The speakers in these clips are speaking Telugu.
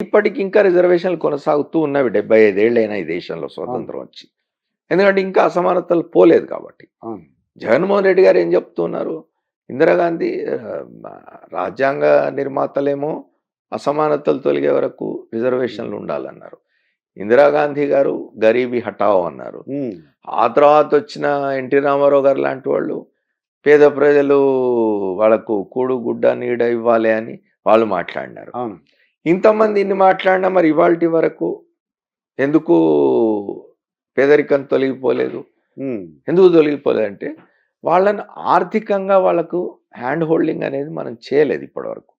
ఇప్పటికి ఇంకా రిజర్వేషన్లు కొనసాగుతూ ఉన్నవి. 75 ఏళ్ళైనా ఈ దేశంలో అవును. స్వతంత్రం వచ్చి. ఎందుకంటే ఇంకా అసమానతలు పోలేదు కాబట్టి. అవును. జగన్మోహన్ రెడ్డి గారు ఏం చెప్తున్నారు? ఇందిరాగాంధీ రాజ్యాంగ నిర్మాతలేమో అసమానతలు తొలగే వరకు రిజర్వేషన్లు ఉండాలన్నారు. ఇందిరాగాంధీ గారు గరీబీ హఠావో అన్నారు. హ్మ్. ఆ తర్వాత వచ్చిన ఎన్టీ రామారావు గారు లాంటి వాళ్ళు పేద ప్రజలు వాళ్ళకు కూడు గుడ్డ నీడ ఇవ్వాలి అని వాళ్ళు మాట్లాడినారు. అవును. ఇంతమంది ఇన్ని మాట్లాడినా మరి ఇవాల్టి వరకు ఎందుకు పేదరికం తొలగిపోలేదు? హ్మ్. ఎందుకు తొలగిపోలేదంటే వాళ్ళని ఆర్థికంగా వాళ్ళకు హ్యాండ్ హోల్డింగ్ అనేది మనం చేయలేదు ఇప్పటివరకు.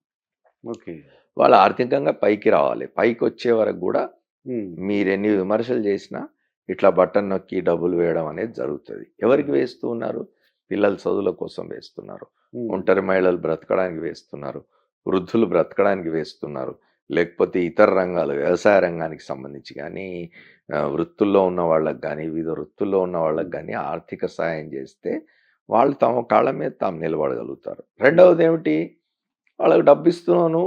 ఓకే. వాళ్ళు ఆర్థికంగా పైకి రావాలి. పైకొచ్చే వరకు గూడా హ్మ్. మీరెన్ని విమర్శలు చేసినా ఇట్లా బటన్ నొక్కి డబ్బులు వేయడం అనేది జరుగుతది. ఎవరికి వేస్తూ ఉన్నారు? పిల్లల చదువుల కోసం వేస్తున్నారు. హ్మ్. ఒంటరి మహిళలు బ్రతకడానికి వేస్తున్నారు. వృద్ధులు బ్రతకడానికి వేస్తున్నారు. లేకపోతే ఇతర రంగాలు వ్యవసాయ రంగానికి సంబంధించి గానీ, వృత్తుల్లో ఉన్న వాళ్ళకి గానీ, వివిధ వృత్తుల్లో ఉన్న వాళ్ళకి గానీ ఆర్థిక సహాయం చేస్తే వాళ్ళు తమ కాళ్ళ మీద తాము నిలబడగలుగుతారు. రెండవదేమిటి? వాళ్ళకి డబ్బిస్తున్నాను,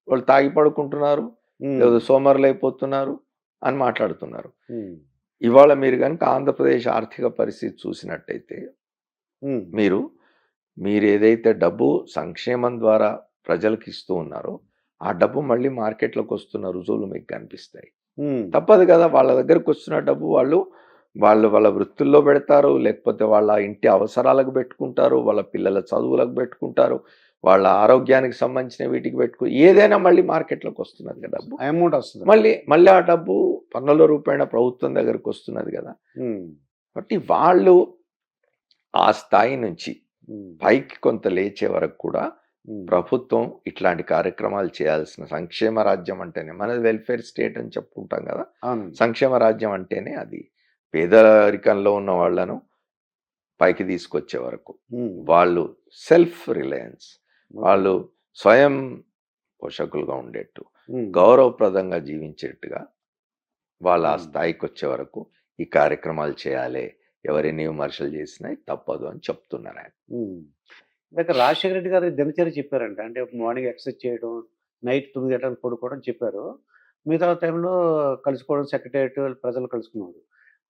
వాళ్ళు తాగి పడుకుంటున్నారు, హ్మ్. ఏదో సోమరులైపోతున్నారు అని మాట్లాడుతున్నారు. హ్మ్. ఇవాళ మీరు గనుక ఆంధ్రప్రదేశ్ ఆర్థిక పరిస్థితి చూసినట్టయితే, హ్మ్. మీరేదైతే డబ్బు సంక్షేమం ద్వారా ప్రజలకి ఇస్తూ ఉన్నారో, ఆ డబ్బు మళ్ళీ మార్కెట్‌లోకొస్తున్న రుజువులు మీకు కనిపిస్తాయి. హ్మ్. తప్పదు కదా! వాళ్ళ దగ్గరకొస్తున్న డబ్బు వాళ్ళ వృత్తుల్లో పెడతారు. లేకపోతే వాళ్ళ ఇంటి అవసరాలకు పెట్టుకుంటారు. వాళ్ళ పిల్లల చదువులకు పెట్టుకుంటారు. వాళ్ళ ఆరోగ్యానికి సంబంధించిన వీటికి ఏదైనా మళ్ళీ మార్కెట్‌లోకొస్తున్నది కదా డబ్బు. ఆ అమౌంట్ వస్తది. మళ్ళీ ఆ డబ్బు పన్నుల రూపేణా ప్రభుత్వం దగ్గరకొస్తున్నది గదా! హ్మ్. కాబట్టి వాళ్ళు ఆ స్థాయి నుంచి హ్మ్. పైకి కొంత లేచే వరకు కూడా హ్మ్. ప్రభుత్వం ఇట్లాంటి కార్యక్రమాలు చేయాల్సిన సంక్షేమ రాజ్యం అంటేనే మనది వెల్ఫేర్ స్టేట్ అని చెప్పుకుంటాం కదా! అవునండి. సంక్షేమ రాజ్యం అంటేనే అది. పేదరికంలో ఉన్న వాళ్ళను పైకి తీసుకొచ్చే వరకు. హ్మ్. వాళ్ళు సెల్ఫ్ రిలయన్స్. ఓకే. వాళ్ళు స్వయం పోషకులుగా ఉండేట్టు, హ్మ్. గౌరవప్రదంగా జీవించేట్టుగా వాళ్ళు ఆ హ్మ్. స్థాయికొచ్చే వరకు ఈ కార్యక్రమాలు చేయాలి. ఎవరెన్ని విమర్శలు చేసినా ఇది తప్పదు అని చెప్తున్నారాయన. హ్మ్. ఇందాక రాజశేఖర రెడ్డి గారి దినచర్య చెప్పారంట. అంటే మార్నింగ్ ఎక్సర్సైజ్ చేయడం, నైట్ 9 గంటలకు పడుకోవడం చెప్పారు. మిగతా టైంలో కలుసుకోవడం సెక్రటేరియట్ ప్రజలు కలుసుకున్నారు.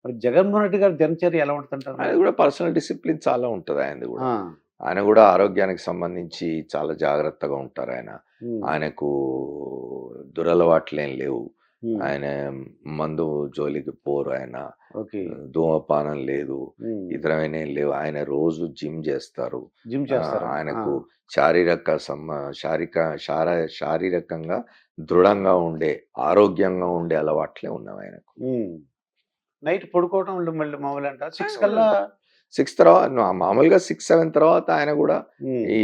మరి జగన్మోహన్ రెడ్డి గారి దినచర్య ఎలా ఉంటదంటారు? ఆయనది కూడా పర్సనల్ డిసిప్లిన్ చాలా ఉంటది ఆయనది గూడా. ఆ! ఆయన గూడా ఆరోగ్యానికి సంబంధించి చాలా జాగ్రత్తగా ఉంటారాయన. హ్మ్. ఆయనకు దురలవాట్లేం లేవు. హ్మ్. ఆయన మందు జోలికి పోరు ఆయన. ఓకే. ధూమపానం లేదు. హ్మ్. ఇతరమైనయి లేవు. ఆయన రోజు జిమ్ జేస్తారు. జిమ్ చేస్తారంట. ఆ! ఆయనకు శారీరక సమ్మ శారీక శార శారీరకంగా దృఢంగా ఉండే, ఆరోగ్యంగా ఉండే అలవాట్లే ఉన్నవాయనకు. హ్మ్. నైట్ పడుకోవడం మళ్ళీ మామూలంట. 6 ఆయన గూడా కల్లా 6 తర్వాత మామూలుగా 6, 7 తర్వాత ఆయన గూడా హ్మ్. ఈ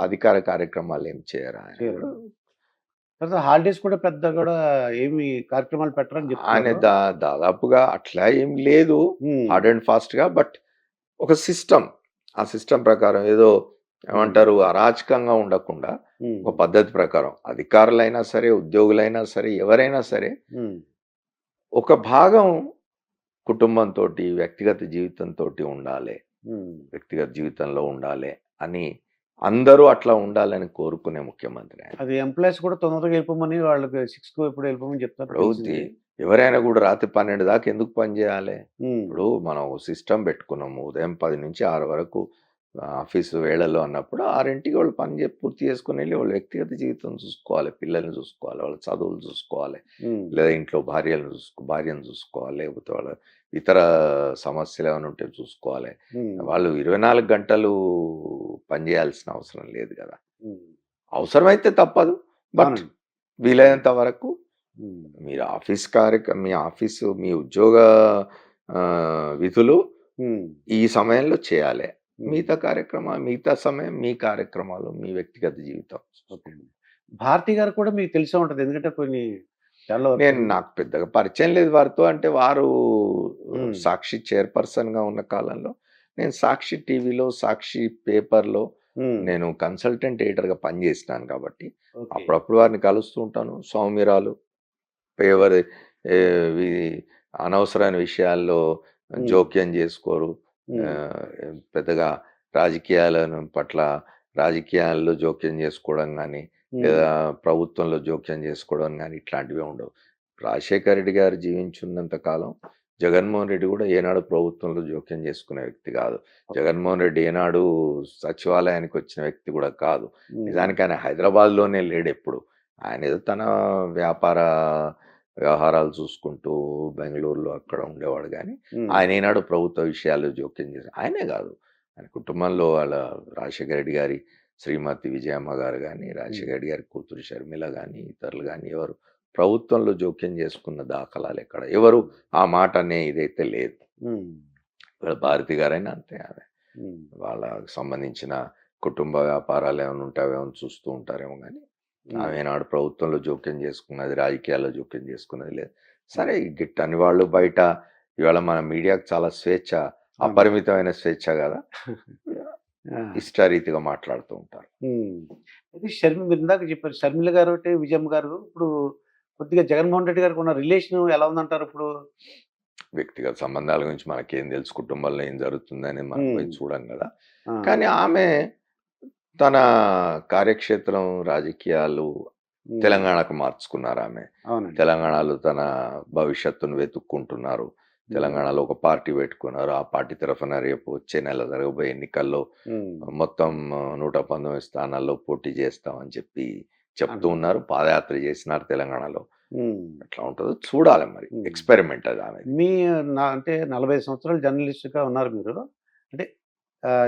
అధికార కార్యక్రమాలేం చేయరు ఆయన గూడా. చేయరండి. తర్వాత హాలిడేస్ కూడా పెద్ద కూడా ఏమి కార్యక్రమాలు పెట్టరని ఆయన చెప్తున్నారు. దాదాపుగా అట్లా ఏం లేదు. హ్మ్. హార్డ్ అండ్ ఫాస్ట్‌గా బట్ ఒక సిస్టమ్. ఆ సిస్టమ్ ప్రకారం ఏదో హ్మ్. ఏమంటారు అరాచకంగా ఉండకుండా హ్మ్. ఒక పద్ధతి ప్రకారం అధికారులైనా సరే, ఉద్యోగులైనా సరే, ఎవరైనా సరే హ్మ్. ఒక భాగం కుటుంబంతోటి, వ్యక్తిగత జీవితంతోటి ఉండాలి. హ్మ్. వ్యక్తిగత జీవితంలో ఉండాలి అని అందరూ అట్లా ఉండాలని కోరుకునే ముఖ్యమంత్రి ఆయన. అది ఎంప్లాయీస్ కూడా తొందరగా వెళ్ళిపోమని వాళ్ళకి 6కు ఎప్పుడు వెళ్ళిపోమని చెప్తారని ఇప్పుడు తెలిసింది. ఎవరైనా కూడా రాత్రి 12 దాకా ఎందుకు పని చేయాలి? హ్మ్. ఇప్పుడు మనం సిస్టమ్ పెట్టుకున్నాము. ఉదయం 10 నుంచి 6 వరకు ఆఫీసు వేళల్లో అన్నప్పుడు 6కి వాళ్ళు పని పూర్తి చేసుకొని వెళ్ళి వాళ్ళ వ్యక్తిగత జీవితం చూసుకోవాలి. పిల్లల్ని చూసుకోవాలి. వాళ్ళ చదువులు చూసుకోవాలి. హ్మ్. లేదా ఇంట్లో భార్యను చూసుకోవాలి. లేకపోతే వాళ్ళ ఇతర సమస్యలు ఏమైనా ఉంటే చూసుకోవాలి. హ్మ్. వాళ్ళు 24 గంటలు పని చేయాల్సిన అవసరం లేదు కదా! హ్మ్. అవసరమైతే తప్పదు. బట్ అవునండి. వీలైనంత వరకు హ్మ్. మీరు మీ ఆఫీసు మీ ఉద్యోగ విధులు హ్మ్. ఈ సమయంలో చేయాలి. హ్మ్. మిగతా సమయం మీ కార్యక్రమాలు, మీ వ్యక్తిగత జీవితం. ఓకే అండి. భారతి గారు కూడా మీకు తెలిసే ఉంటది. ఎందుకంటే కొన్ని చాలా వరకు నాకు పెద్దగా పరిచయం లేదు వారితో. అంటే వారు హ్మ్. సాక్షి చైర్పర్సన్‌గా ఉన్న కాలంలో నేను సాక్షి టీవీలో, సాక్షి పేపర్‌లో హ్మ్. నేను కన్సల్టెంట్ ఎడిటర్‌గా పనిచేసినాను కాబట్టి, ఓకే. అప్పుడప్పుడు వారిని కలుస్తూ ఉంటాను. సౌమ్యురాలు ఎవరి వి అనవసరమైన విషయాల్లో హ్మ్. జోక్యం చేసుకోరు. హ్మ్. పెద్దగా రాజకీయాల్లో జోక్యం చేసుకోవడం గానీ, లేదా ప్రభుత్వంలో జోక్యం చేసుకోవడం కానీ ఇట్లాంటివి ఉండవు. రాజశేఖర రెడ్డి గారు జీవించున్నంత కాలం జగన్మోహన్ రెడ్డి కూడా ఏనాడు ప్రభుత్వంలో జోక్యం చేసుకునే వ్యక్తి కాదు. జగన్మోహన్ రెడ్డి ఏనాడు సచివాలయానికి వచ్చిన వ్యక్తి కూడా కాదు. నిజానికి ఆయన హైదరాబాద్లోనే లేడు ఎప్పుడు. ఆయన ఏదో తన వ్యాపార వ్యవహారాలు చూసుకుంటూ బెంగళూరులో అక్కడ ఉండేవాడు కానీ ఆయన ఏనాడు ప్రభుత్వ విషయాలు జోక్యం చేసి ఆయనే కాదు, ఆయన కుటుంబంలో వాళ్ళ రాజశేఖర రెడ్డి గారి శ్రీమతి విజయమ్మ గారు కానీ, రాజశేఖర రెడ్డి గారి కూతురు షర్మిల కానీ, ఇతరులు కానీ ఎవరు ప్రభుత్వంలో జోక్యం చేసుకున్న దాఖలాలు ఎక్కడ ఎవరు ఆ మాట అనే ఇదైతే లేదు. భారతి గారైనా అంతే, ఆమె వాళ్ళకి సంబంధించిన కుటుంబ వ్యాపారాలు ఏమైనా ఉంటావేమో చూస్తూ ఉంటారేమో కానీ ఆమె నాడు ప్రభుత్వంలో జోక్యం చేసుకున్నది, రాజకీయాల్లో జోక్యం చేసుకున్నది లేదు. సరే గిట్టని వాళ్ళు బయట ఇవాళ మన మీడియాకు చాలా స్వేచ్ఛ, అపరిమితమైన స్వేచ్ఛ కదా, ఇష్టారీతిగా మాట్లాడుతూ ఉంటారు. అయితే మీరు ఇందాక చెప్పారు షర్మిల గారు అంటే విజయమ్మ గారు ఇప్పుడు కొద్దిగా జగన్మోహన్ రెడ్డి గారికి ఉన్న రిలేషన్ ఎలా ఉందంటారు? ఇప్పుడు వ్యక్తిగత సంబంధాల గురించి మనకేం తెలుసు, కుటుంబంలో ఏం జరుగుతుందని మనం పోయి చూడం కదా. కానీ ఆమె తన కార్యక్షేత్రం రాజకీయాలు తెలంగాణకు మార్చుకున్నారు. ఆమె తెలంగాణలో తన భవిష్యత్తును వెతుక్కుంటున్నారు. తెలంగాణలో ఒక పార్టీ పెట్టుకున్నారు. ఆ పార్టీ తరఫున రేపు వచ్చే నెల జరగబోయే ఎన్నికల్లో మొత్తం 119 స్థానాల్లో పోటీ చేస్తామని చెప్పి చెప్తూ ఉన్నారు. పాదయాత్ర చేసినారు తెలంగాణలో. ఎట్లా ఉంటుందో చూడాలి, మరి ఎక్స్పెరిమెంట్ అది. ఆమె అంటే 40 సంవత్సరాలు జర్నలిస్ట్ గా ఉన్నారు మీరు. అంటే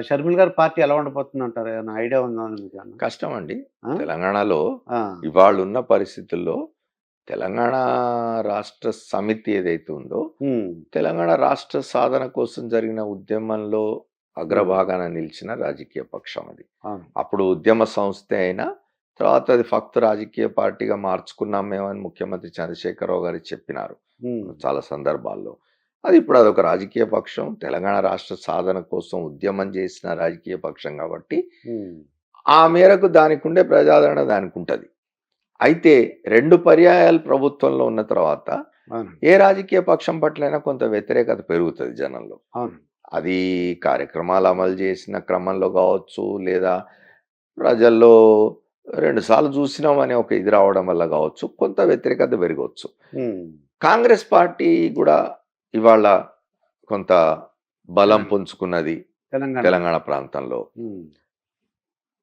షర్మిల గారి పార్టీ ఎలా ఉండబోతుంది అంటారు? ఏమైనా ఐడియా ఉందా మీకు? కష్టం అండి తెలంగాణలో ఇవాళ ఉన్న పరిస్థితుల్లో. తెలంగాణ రాష్ట్ర సమితి ఏదైతే ఉందో, తెలంగాణ రాష్ట్ర సాధన కోసం జరిగిన ఉద్యమంలో అగ్రభాగాన నిలిచిన రాజకీయ పక్షం అది. అప్పుడు ఉద్యమ సంస్థ అయినా తర్వాత అది ఫక్త్ రాజకీయ పార్టీగా మార్చుకున్నాం మేమని ముఖ్యమంత్రి చంద్రశేఖరరావు గారు చెప్పినారు చాలా సందర్భాల్లో. అది ఇప్పుడు అదొక రాజకీయ పక్షం, తెలంగాణ రాష్ట్ర సాధన కోసం ఉద్యమం చేసిన రాజకీయ పక్షం కాబట్టి ఆ మేరకు దానికి ఉండే ప్రజాదరణ దానికి ఉంటుంది. అయితే 2 పర్యాయాలు ప్రభుత్వంలో ఉన్న తర్వాత ఏ రాజకీయ పక్షం పట్లైనా కొంత వ్యతిరేకత పెరుగుతుంది జనంలో. అది కార్యక్రమాలు అమలు చేసిన క్రమంలో కావచ్చు, లేదా ప్రజల్లో 2 సార్లు చూసినామని ఒక ఇది రావడం వల్ల కావచ్చు, కొంత వ్యతిరేకత పెరగవచ్చు. కాంగ్రెస్ పార్టీ కూడా ఇవాళ కొంత బలం పుంజుకున్నది తెలంగాణ ప్రాంతంలో.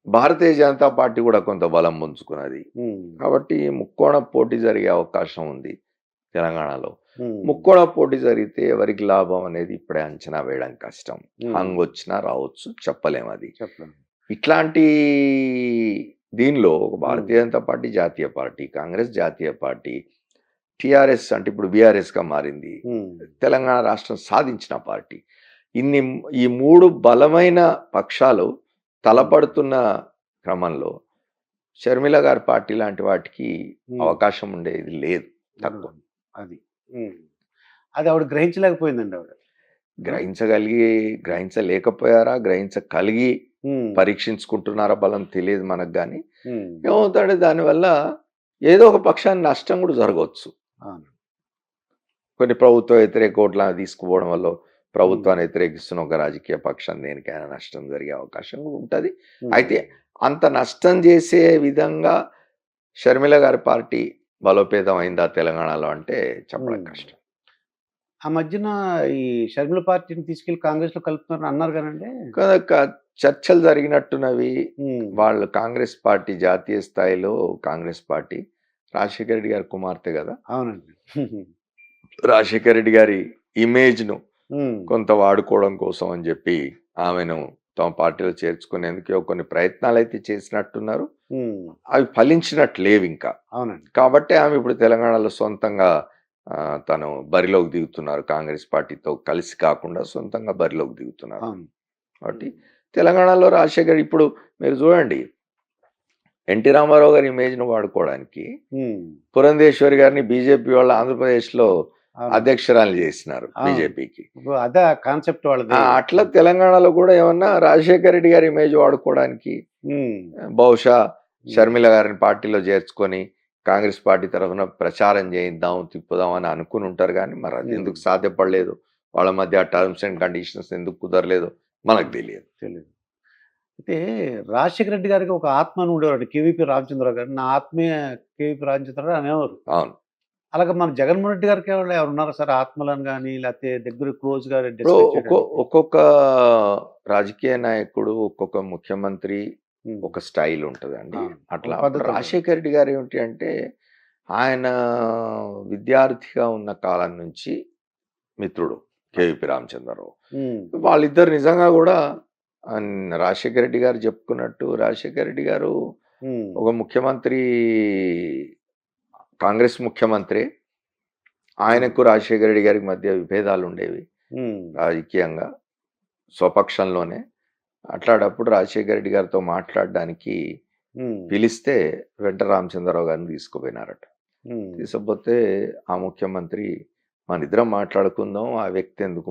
భారతీయ జనతా పార్టీ కూడా కొంత బలం పుంజుకున్నది. కాబట్టి ముక్కోణ పోటీ జరిగే అవకాశం ఉంది తెలంగాణలో. ముక్కోణ పోటీ జరిగితే ఎవరికి లాభం అనేది ఇప్పుడే అంచనా వేయడం కష్టం. హంగ్ వచ్చినా రావచ్చు, చెప్పలేము. అది ఇట్లాంటి దీనిలో భారతీయ జనతా పార్టీ జాతీయ పార్టీ, కాంగ్రెస్ జాతీయ పార్టీ, టిఆర్ఎస్ అంటే ఇప్పుడు బీఆర్ఎస్ గా మారింది, తెలంగాణ రాష్ట్రం సాధించిన పార్టీ. ఈ 3 బలమైన పక్షాలు తలపడుతున్న క్రమంలో షర్మిల గారి పార్టీ లాంటి వాటికి అవకాశం ఉండేది లేదు, తక్కువ. అది ఆవిడ గ్రహించలేకపోయిందండి. ఆవిడ గ్రహించలేకపోయారా, గ్రహించగలిగి పరీక్షించుకుంటున్నారా బలం తెలియదు మనకు. కానీ ఏమవుతాడు, దానివల్ల ఏదో ఒక పక్షాన్ని నష్టం కూడా జరగవచ్చు. కొన్ని ప్రభుత్వ వ్యతిరేక ఓట్ల తీసుకుపోవడం వల్ల ప్రభుత్వాన్ని వ్యతిరేకిస్తున్న ఒక రాజకీయ పక్షం దేనికైనా నష్టం జరిగే అవకాశం ఉంటుంది. అయితే అంత నష్టం చేసే విధంగా షర్మిల గారి పార్టీ బలోపేతం అయిందా తెలంగాణలో అంటే చెప్పడం కష్టం. ఆ మధ్యన ఈ షర్మిల పార్టీని తీసుకెళ్లి కాంగ్రెస్ లో కలుపుతున్నారని అన్నారు కదండి. చర్చలు జరిగినట్టున్నవి. వాళ్ళు కాంగ్రెస్ పార్టీ జాతీయ స్థాయిలో కాంగ్రెస్ పార్టీ రాజశేఖర రెడ్డి గారి కుమార్తె కదా. అవునండి. రాజశేఖర రెడ్డి గారి ఇమేజ్ ను కొంత వాడుకోవడం కోసం అని చెప్పి ఆమెను తమ పార్టీలో చేర్చుకునేందుకు కొన్ని ప్రయత్నాలు అయితే చేసినట్టున్నారు. అవి ఫలించినట్టు లేవు ఇంకా. కాబట్టి ఆమె ఇప్పుడు తెలంగాణలో సొంతంగా తను బరిలోకి దిగుతున్నారు. కాంగ్రెస్ పార్టీతో కలిసి కాకుండా సొంతంగా బరిలోకి దిగుతున్నారు. కాబట్టి తెలంగాణలో రాజశేఖర్ ఇప్పుడు మీరు చూడండి, ఎన్టీ రామారావు గారి ఇమేజ్ ను వాడుకోవడానికి పురంధేశ్వరి గారిని బీజేపీ వాళ్ళు ఆంధ్రప్రదేశ్ లో అధ్యక్షురాలు చేసినారు బీజేపీకి. అదే కాన్సెప్ట్ వాళ్ళది. అట్లా తెలంగాణలో కూడా ఏమన్నా రాజశేఖర రెడ్డి గారి ఇమేజ్ వాడుకోవడానికి బహుశా షర్మిల గారిని పార్టీలో చేర్చుకొని కాంగ్రెస్ పార్టీ తరఫున ప్రచారం చేయిద్దాం, తిప్పుదాం అని అనుకుని ఉంటారు. కానీ మరి అది ఎందుకు సాధ్యపడలేదు, వాళ్ళ మధ్య టర్మ్స్ అండ్ కండిషన్స్ ఎందుకు కుదరలేదు మనకు తెలియదు. అయితే రాజశేఖర రెడ్డి గారికి ఒక ఆత్మ అని ఉండేవాడు. కేవీపీ రామచంద్రరావు గారు. నా ఆత్మీయ కేవీపీ రామచంద్రరావు అనేవారు. అవును. అలాగే మన జగన్మోహన్ రెడ్డి గారికి ఎవరు ఉన్నారా సార్ ఆత్మలని గాని, లేకపోతే దగ్గర క్లోజ్‌గా ఇప్పుడు డిస్కస్ చేయడానికి? ఒక్కొక్క రాజకీయ నాయకుడు, ఒక్కొక్క ముఖ్యమంత్రి హ్మ్. ఒక స్టైల్ ఉంటదండి. అవును. అట్లా ఒక పద్ధతి ఉంటది. రాజశేఖర రెడ్డి గారు ఏమిటి అంటే, ఆయన విద్యార్థిగా ఉన్న కాలం నుంచి మిత్రుడు కేవీపీ రామచంద్రరావు. హ్మ్. వాళ్ళిద్దరు నిజంగా గూడా రాజశేఖర రెడ్డి గారు చెప్పుకున్నట్టు, రాజశేఖర రెడ్డి గారు హ్మ్. ఒక ముఖ్యమంత్రి, కాంగ్రెస్ ముఖ్యమంత్రే. ఆయనకు రాజశేఖర రెడ్డి గారికి మధ్య విభేదాలుండేవి హ్మ్. రాజకీయంగా, స్వపక్షంలోనే. అట్లాటప్పుడు రాజశేఖర రెడ్డి గారితో మాట్లాడడానికి హ్మ్. పిలిస్తే వెంట రామచంద్రరావు గారిని తీసుకుపోయినారట. హ్మ్. తీసుకుపోతే ఆ ముఖ్యమంత్రి, మనిద్దరం మాట్లాడుకుందాం, ఆ వ్యక్తి ఎందుకు